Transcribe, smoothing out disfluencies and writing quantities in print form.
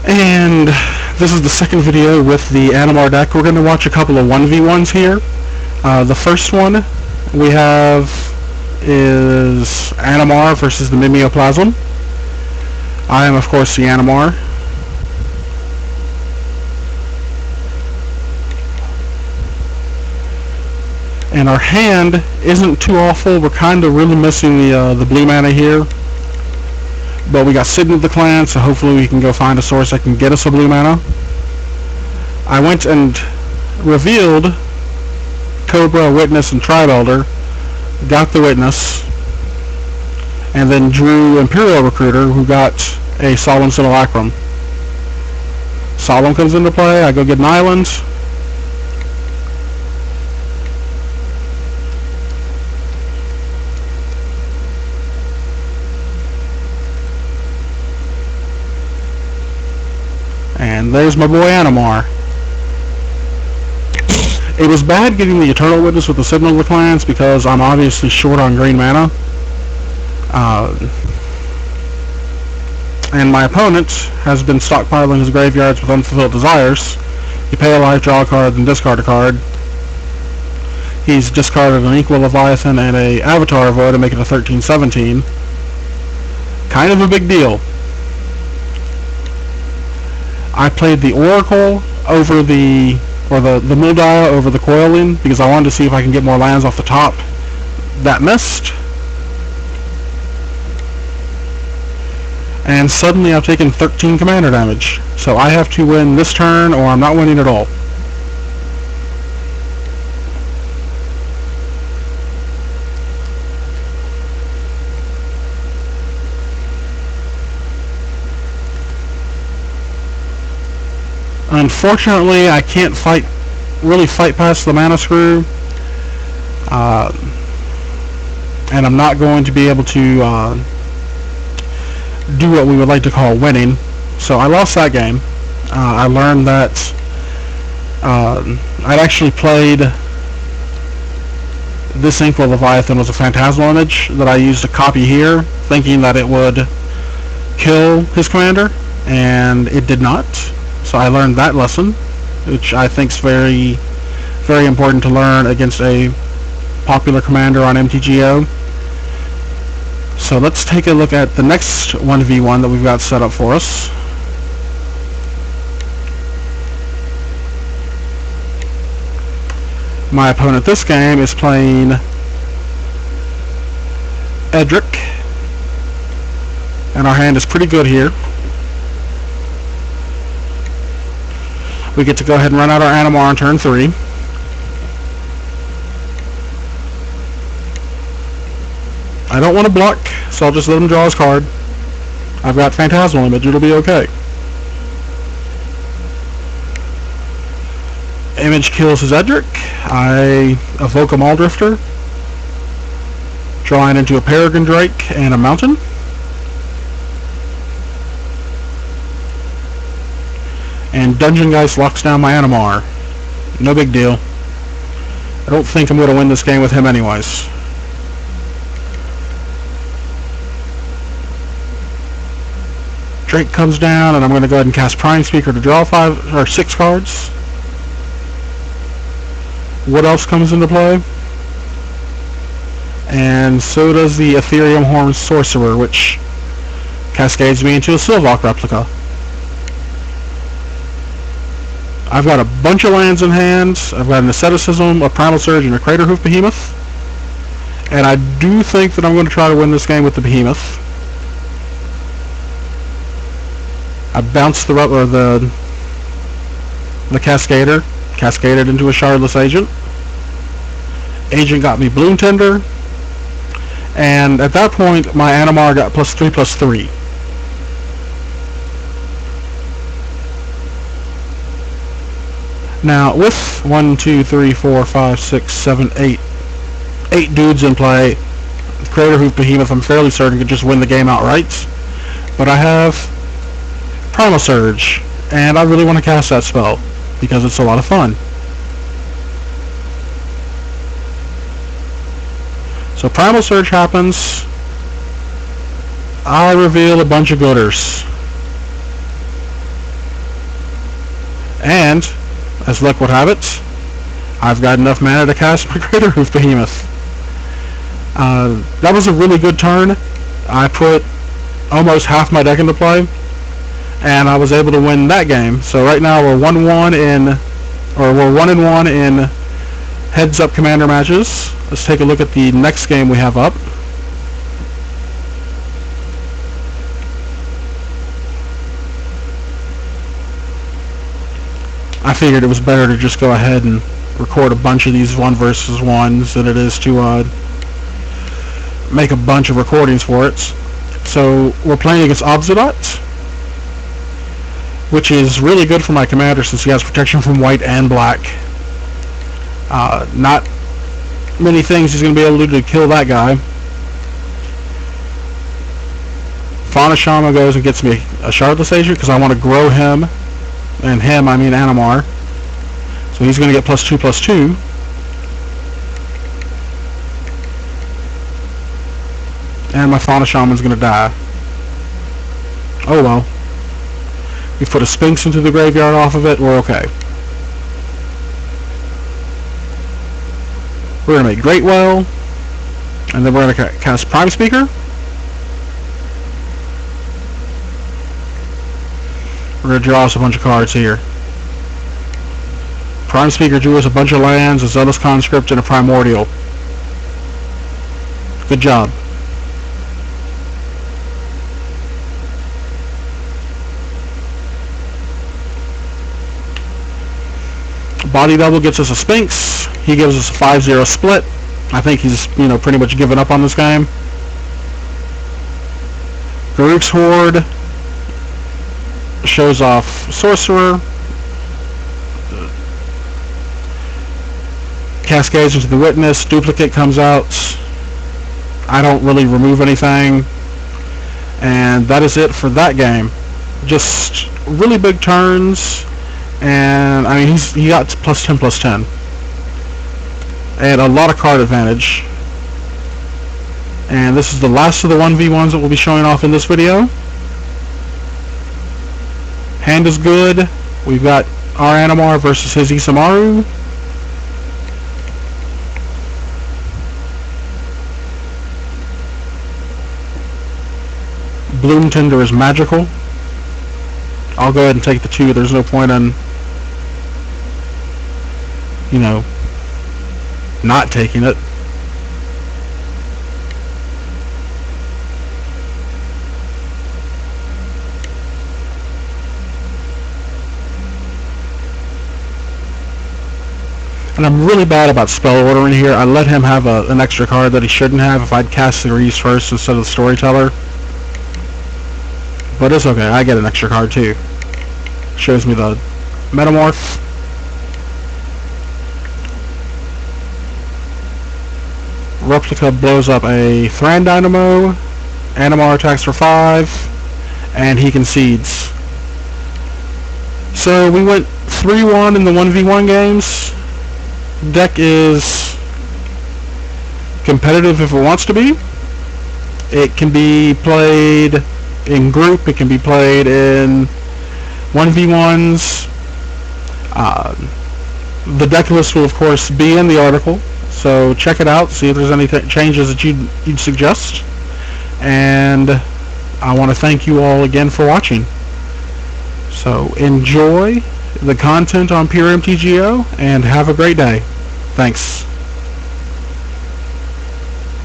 And this is the second video with the Animar deck. We're going to watch a couple of 1v1s here. The first one we have is Animar versus the Mimeoplasm. I am, of course, the Animar. And our hand isn't too awful. We're kind of really missing the blue mana here. But we got Signet of the Clan, so hopefully we can go find a source that can get us a blue mana. I went and revealed Cobra, Witness, and Tribe Elder, got the Witness, and then drew Imperial Recruiter, who got a Solemn Simulacrum. Solemn comes into play, I go get an island. And there's my boy Animar. It was bad getting the Eternal Witness with the Signal of the Clans because I'm obviously short on green mana. And my opponent has been stockpiling his graveyards with Unfulfilled Desires. You pay a life, draw a card, then discard a card. He's discarded an Equal Leviathan and a Avatar Void to make it a 13-17. Kind of a big deal. I played the Oracle over the Muldiah over the Coiling because I wanted to see if I can get more lands off the top. That missed. And suddenly I've taken 13 commander damage. So I have to win this turn or I'm not winning at all. Unfortunately, I can't really fight past the mana screw, and I'm not going to be able to do what we would like to call winning. So I lost that game. I learned that I'd actually played this Inkwell Leviathan was a Phantasmal image that I used to copy here, thinking that it would kill his commander, and it did not. So I learned that lesson, which I think is very, very important to learn against a popular commander on MTGO. So let's take a look at the next 1v1 that we've got set up for us. My opponent this game is playing Edric, and our hand is pretty good here. We get to go ahead and run out our Animar on turn 3. I don't want to block, so I'll just let him draw his card. I've got Phantasmal Image, it'll be okay. Image kills his Edric. I evoke a Mauldrifter, drawing into a Peregrine Drake and a Mountain. And Dungeon Geist locks down my Animar. No big deal. I don't think I'm going to win this game with him anyways. Drake comes down, and I'm going to go ahead and cast Prime Speaker to draw 5 or 6 cards. What else comes into play? And so does the Ethereum Horn Sorcerer, which cascades me into a Sylvok replica. I've got a bunch of lands in hand. I've got an Asceticism, a Primal Surge, and a Craterhoof Behemoth. And I do think that I'm going to try to win this game with the Behemoth. I bounced the Cascader, cascaded into a Shardless Agent. Agent got me Bloom Tender. And at that point, my Animar got +3/+3. Now, with 1, 2, 3, 4, 5, 6, 7, 8 dudes in play, Craterhoof Behemoth, I'm fairly certain could just win the game outright. But I have Primal Surge, and I really want to cast that spell because it's a lot of fun. So Primal Surge happens. I reveal a bunch of gooders. And, as luck would have it, I've got enough mana to cast my Greater Hoof Behemoth. That was a really good turn. I put almost half my deck into play, and I was able to win that game. So right now we're 1-1 we're 1-1 in heads-up commander matches. Let's take a look at the next game we have up. I figured it was better to just go ahead and record a bunch of these 1v1s than it is to make a bunch of recordings for it. So we're playing against Obzidot, which is really good for my commander since he has protection from white and black. Not many things he's going to be able to do to kill that guy. Fauna Shama goes and gets me a Shardless Agent because I want to grow him. And him, I mean Animar. So he's going to get +2/+2. And my Fauna Shaman's going to die. Oh well. We put a Sphinx into the graveyard off of it, we're okay. We're going to make Great Well. And then we're going to cast Prime Speaker. We're going to draw us a bunch of cards here. Prime Speaker drew us a bunch of lands, a Zealous Conscript, and a Primordial. Good job. Body Double gets us a Sphinx. He gives us a 5-0 split. I think he's, pretty much given up on this game. Garruk's Horde shows off Sorcerer. Cascades into the Witness. Duplicate comes out. I don't really remove anything. And that is it for that game. Just really big turns. And, I mean, he got +10/+10. And a lot of card advantage. And this is the last of the 1v1s that we'll be showing off in this video. Hand is good. We've got our Animar versus his Isamaru. Bloom Tender is magical. I'll go ahead and take the 2. There's no point in, not taking it. And I'm really bad about spell ordering here. I let him have an extra card that he shouldn't have if I'd cast the Reese first instead of the Storyteller. But it's okay, I get an extra card too. Shows me the Metamorph. Replica blows up a Thran Dynamo. Animar attacks for 5. And he concedes. So we went 3-1 in the 1v1 games. Deck is competitive if it wants to be. It can be played in group, it can be played in 1v1s. The deck list will of course be in the article, so check it out, see if there's any changes that you'd suggest. And I want to thank you all again for watching. So enjoy the content on Pure MTGO, and have a great day. Thanks.